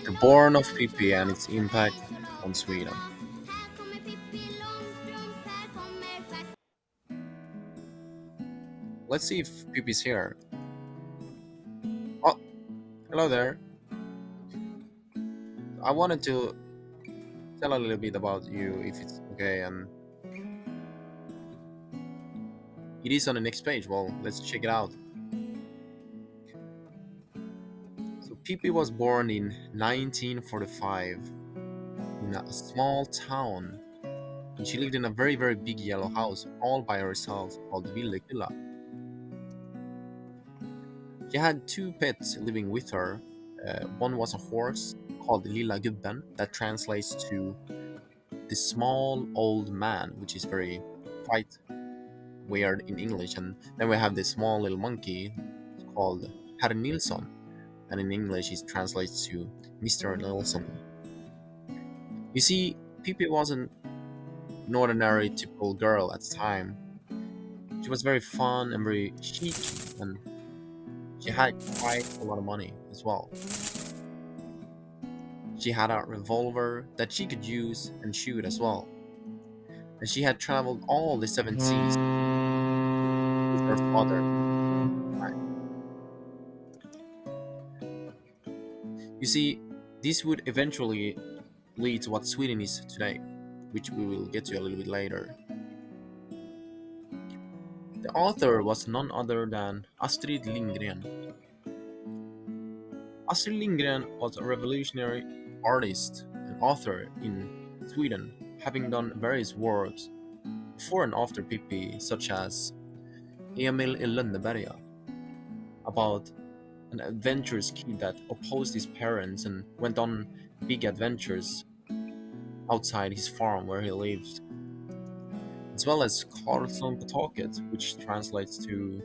The Born of Pippi and its impact on Sweden. Let's see if Pippi's here. Oh, hello there. I wanted to tell a little bit about you, if it's okay, and it is on the next page. Well, let's check it out. So Pippi was born in 1945 in a small town, and she lived in a very, very big yellow house all by herself called Villekulla. She had two pets living with her. One was a horse called Lilla Gubben, that translates to the small old man, which is very quite weird in English. And then we have this small little monkey called Herr Nilsson, and in English it translates to Mr. Nilsson. You see, Pippi wasn't an ordinary typical girl at the time. She was very fun and very chic, and she had quite a lot of money as well. She had a revolver that she could use and shoot as well. And she had traveled all the seven seas with her father. You see, this would eventually lead to what Sweden is today, which we will get to a little bit later. The author was none other than Astrid Lindgren. Astrid Lindgren was a revolutionary artist and author in Sweden, having done various works before and after Pippi, such as Emil i Lönneberga, about an adventurous kid that opposed his parents and went on big adventures outside his farm where he lived, as well as Karlsson på taket, which translates to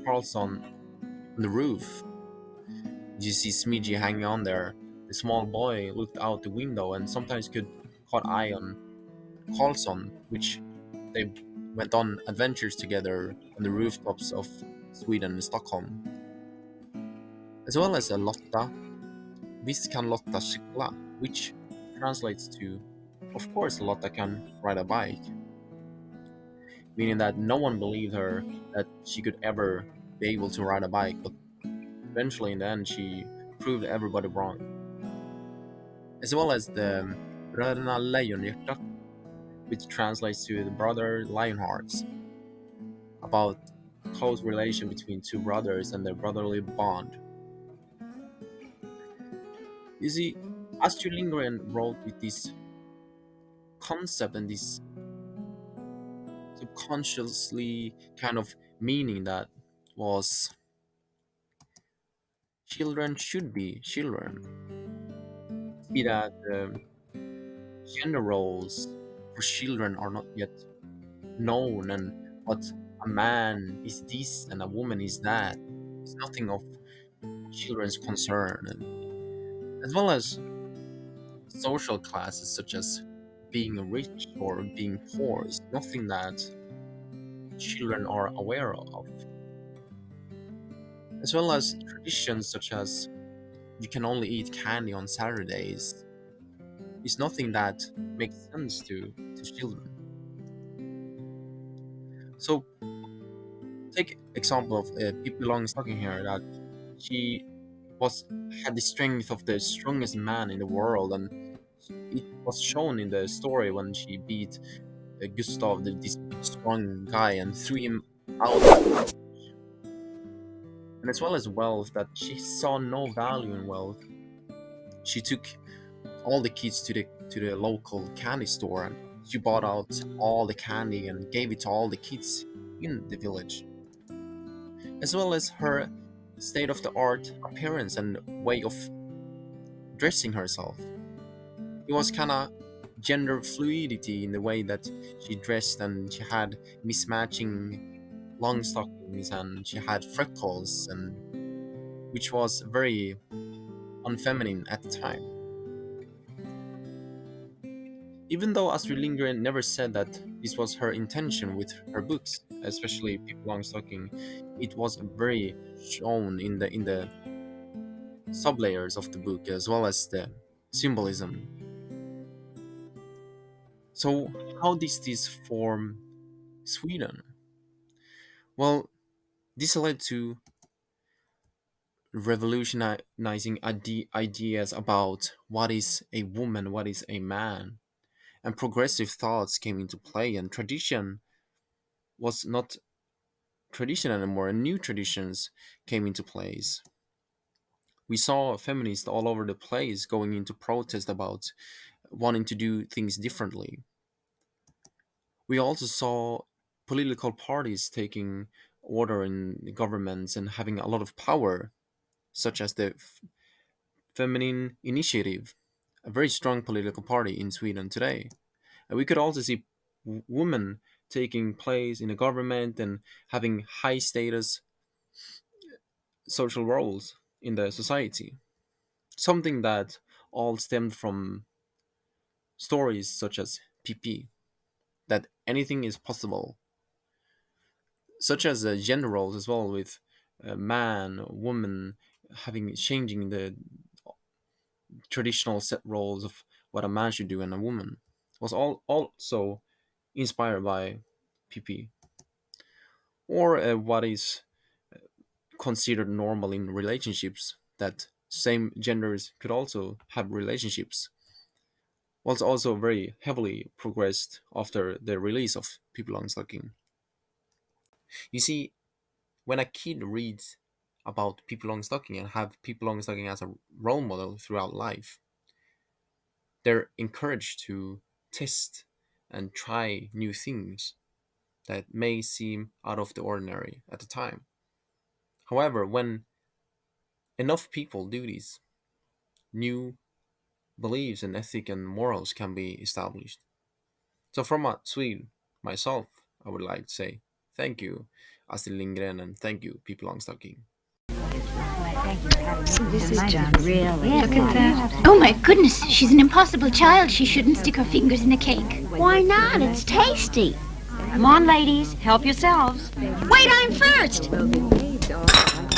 Karlsson on the roof. You see Smidgy hanging on there. The small boy looked out the window and sometimes could caught eye on Karlsson, which they went on adventures together on the rooftops of Sweden and Stockholm. As well as a Lotta, Visst kan Lotta cykla, which translates to, of course Lotta can ride a bike, meaning that no one believed her that she could ever be able to ride a bike, but eventually in the end she proved everybody wrong. As well as the Bröderna Lejonhjärta, which translates to the brother Lionhearts, about close relation between two brothers and their brotherly bond. You see, Astrid Lindgren wrote with this concept and this subconsciously kind of meaning that was children should be children. See that gender roles for children are not yet known, and what a man is this and a woman is that. It's nothing of children's concern, and as well as social classes such as being rich or being poor is nothing that children are aware of, as well as traditions such as you can only eat candy on Saturdays is nothing that makes sense to children. So take example of Pippi Longstocking here, that she was had the strength of the strongest man in the world, and it was shown in the story when she beat Gustav, this big strong guy, and threw him out. And as well as wealth, that she saw no value in wealth. She took all the kids to the local candy store, and she bought out all the candy and gave it to all the kids in the village, as well as her state of the art appearance and way of dressing herself. It was kind of gender fluidity in the way that she dressed, and she had mismatching long stockings and she had freckles, and which was very unfeminine at the time. Even though Astrid Lindgren never said that this was her intention with her books, especially Pippi Longstocking, it was very shown in the sublayers of the book as well as the symbolism. So, how does this form Sweden? Well, this led to revolutionizing ideas about what is a woman, what is a man, and progressive thoughts came into play, and tradition was not tradition anymore, and new traditions came into place. We saw feminists all over the place going into protest about wanting to do things differently. We also saw political parties taking order in the governments and having a lot of power, such as the Feminine Initiative, a very strong political party in Sweden today. And we could also see women taking place in the government and having high status social roles in the society. Something that all stemmed from stories such as Pippi, that anything is possible, such as gender roles as well, with man, woman, having changing the traditional set roles of what a man should do and a woman, was all also inspired by PP, or what is considered normal in relationships, that same genders could also have relationships, was also very heavily progressed after the release of Pippi Longstocking. You see, when a kid reads about Pippi Longstocking and have Pippi Longstocking as a role model throughout life, they're encouraged to test and try new things that may seem out of the ordinary at the time. However, when enough people do this, new beliefs and ethic and morals can be established. So, from a Swede myself, I would like to say thank you, Astrid Lindgren, and thank you, Pippi Longstocking. This is John, really. Look at that. Oh my goodness, she's an impossible child. She shouldn't stick her fingers in the cake. Why not? It's tasty. Come on, ladies, help yourselves. Wait, I'm first.